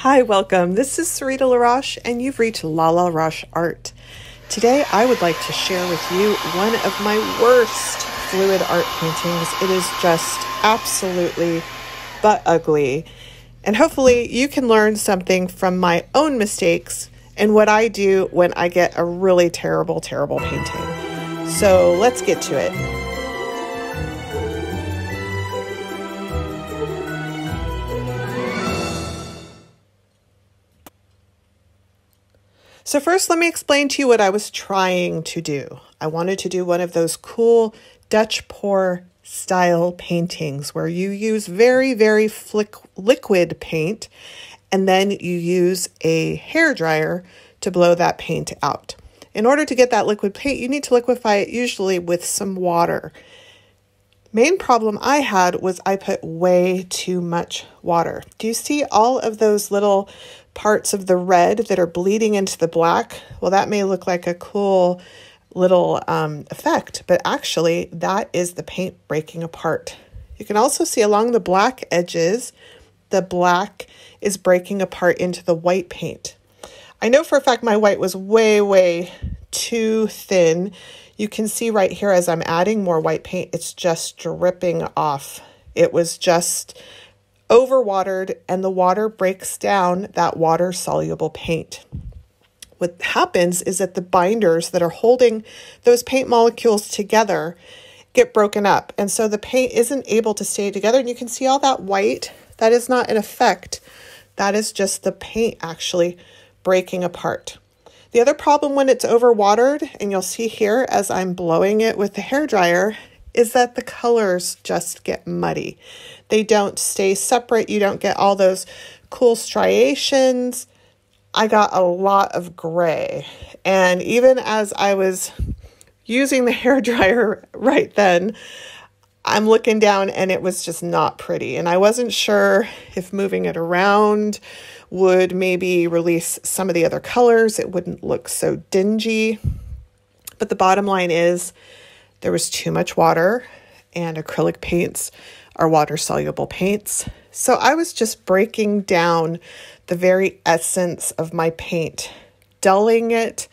Hi, welcome. This is Sarita Laroche, and you've reached Roche Art. Today, I would like to share with you one of my worst fluid art paintings. It is just absolutely but ugly. And hopefully, you can learn something from my own mistakes and what I do when I get a really terrible painting. So let's get to it. So first, let me explain to you what I was trying to do. I wanted to do one of those cool Dutch pour style paintings where you use very liquid paint and then you use a hairdryer to blow that paint out. In order to get that liquid paint, you need to liquefy it usually with some water. Main problem I had was I put way too much water. Do you see all of those little parts of the red that are bleeding into the black? Well, that may look like a cool little effect, but actually that is the paint breaking apart. You can also see along the black edges, the black is breaking apart into the white paint. I know for a fact my white was way too thin. You can see right here as I'm adding more white paint, it's just dripping off. It was just overwatered, and the water breaks down that water-soluble paint. What happens is that the binders that are holding those paint molecules together get broken up, and so the paint isn't able to stay together. And you can see all that white. That is not an effect. That is just the paint actually breaking apart. The other problem when it's overwatered, and you'll see here as I'm blowing it with the hairdryer, is that the colors just get muddy. They don't stay separate. You don't get all those cool striations. I got a lot of gray. And even as I was using the hairdryer right then, I'm looking down and it was just not pretty. And I wasn't sure if moving it around would maybe release some of the other colors. It wouldn't look so dingy. But the bottom line is there was too much water, and acrylic paints are water-soluble paints. So I was just breaking down the very essence of my paint, dulling it,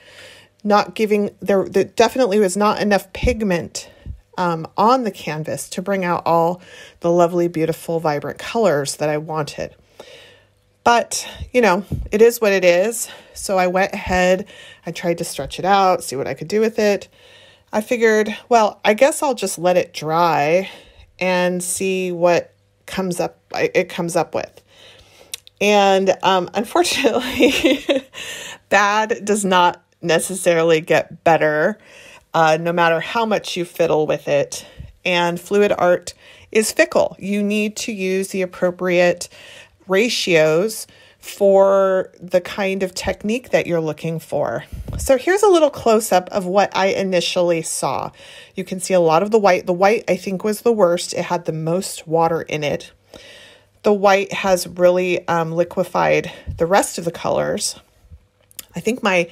not giving, there definitely was not enough pigment on the canvas to bring out all the lovely, beautiful, vibrant colors that I wanted. But, you know, it is what it is. So I went ahead, I tried to stretch it out, see what I could do with it. I figured, well, I guess I'll just let it dry and see what it comes up with. And unfortunately, bad does not necessarily get better, no matter how much you fiddle with it. And fluid art is fickle. You need to use the appropriate ratios for the kind of technique that you're looking for. So here's a little close-up of what I initially saw. You can see a lot of the white. The white, I think, was the worst. It had the most water in it. The white has really liquefied the rest of the colors. I think my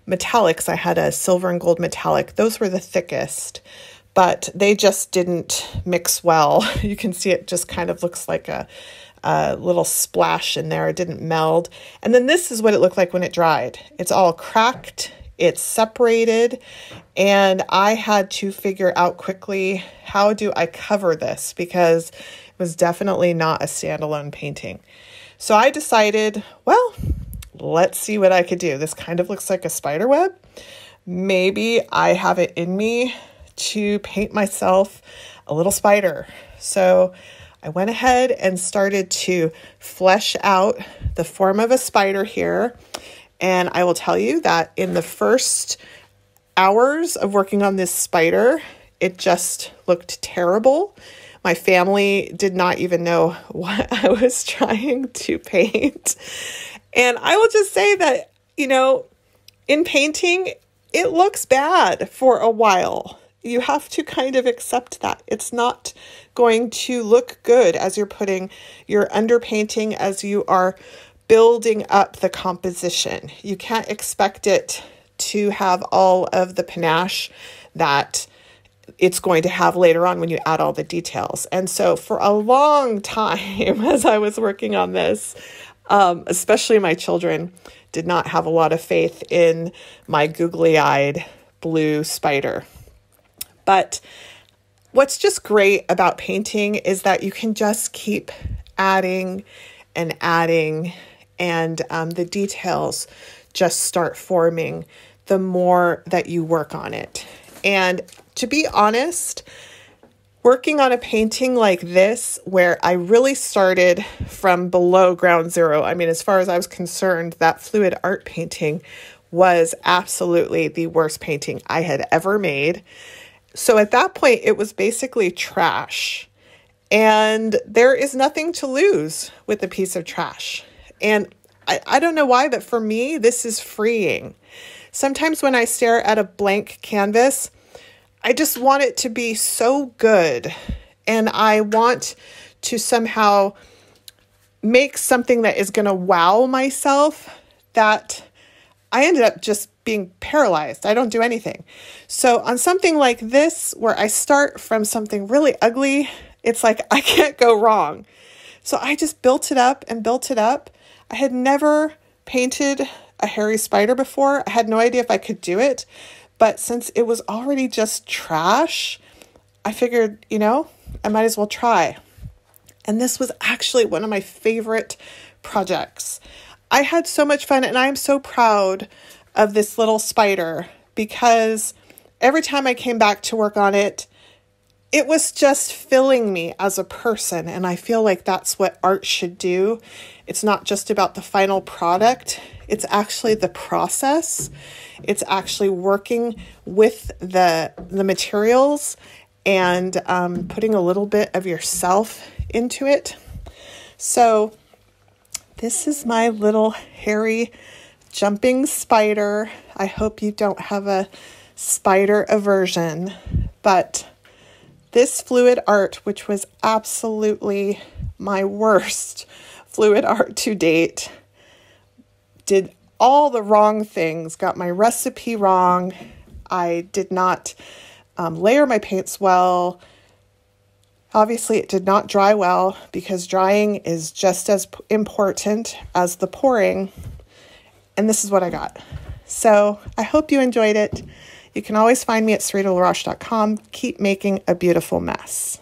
metallics, I had a silver and gold metallic. Those were the thickest, but they just didn't mix well. You can see it just kind of looks like a little splash in there. It didn't meld. And then this is what it looked like when it dried. It's all cracked. It's separated. And I had to figure out quickly, how do I cover this? Because it was definitely not a standalone painting. So I decided, well, let's see what I could do. This kind of looks like a spider web. Maybe I have it in me to paint myself a little spider. So I went ahead and started to flesh out the form of a spider here. And I will tell you that in the first hours of working on this spider, it just looked terrible. My family did not even know what I was trying to paint. And I will just say that, you know, in painting, it looks bad for a while. You have to kind of accept that. It's not going to look good as you're underpainting, as you are building up the composition. You can't expect it to have all of the panache that it's going to have later on when you add all the details. And so for a long time, as I was working on this, Especially my children did not have a lot of faith in my googly-eyed blue spider. But what's just great about painting is that you can just keep adding and adding, and the details just start forming the more that you work on it. And to be honest, working on a painting like this, where I really started from below ground zero, I mean, as far as I was concerned, that fluid art painting was absolutely the worst painting I had ever made. So at that point, it was basically trash. And there is nothing to lose with a piece of trash. And I don't know why, but for me, this is freeing. Sometimes when I stare at a blank canvas, I just want it to be so good. And I want to somehow make something that is going to wow myself, that I ended up just being paralyzed. I don't do anything. So on something like this, where I start from something really ugly, it's like I can't go wrong. So I just built it up and built it up. I had never painted a hairy spider before. I had no idea if I could do it. But since it was already just trash, I figured, I might as well try. And this was actually one of my favorite projects. I had so much fun, and I am so proud of this little spider, because every time I came back to work on it, it was just filling me as a person. And I feel like that's what art should do. It's not just about the final product. It's actually the process. It's actually working with the materials and putting a little bit of yourself into it. So this is my little hairy jumping spider. I hope you don't have a spider aversion, but this fluid art, which was absolutely my worst fluid art to date, did all the wrong things, got my recipe wrong. I did not layer my paints well. Obviously, it did not dry well, because drying is just as important as the pouring. And this is what I got. So I hope you enjoyed it. You can always find me at SaritaLaroche.com. Keep making a beautiful mess.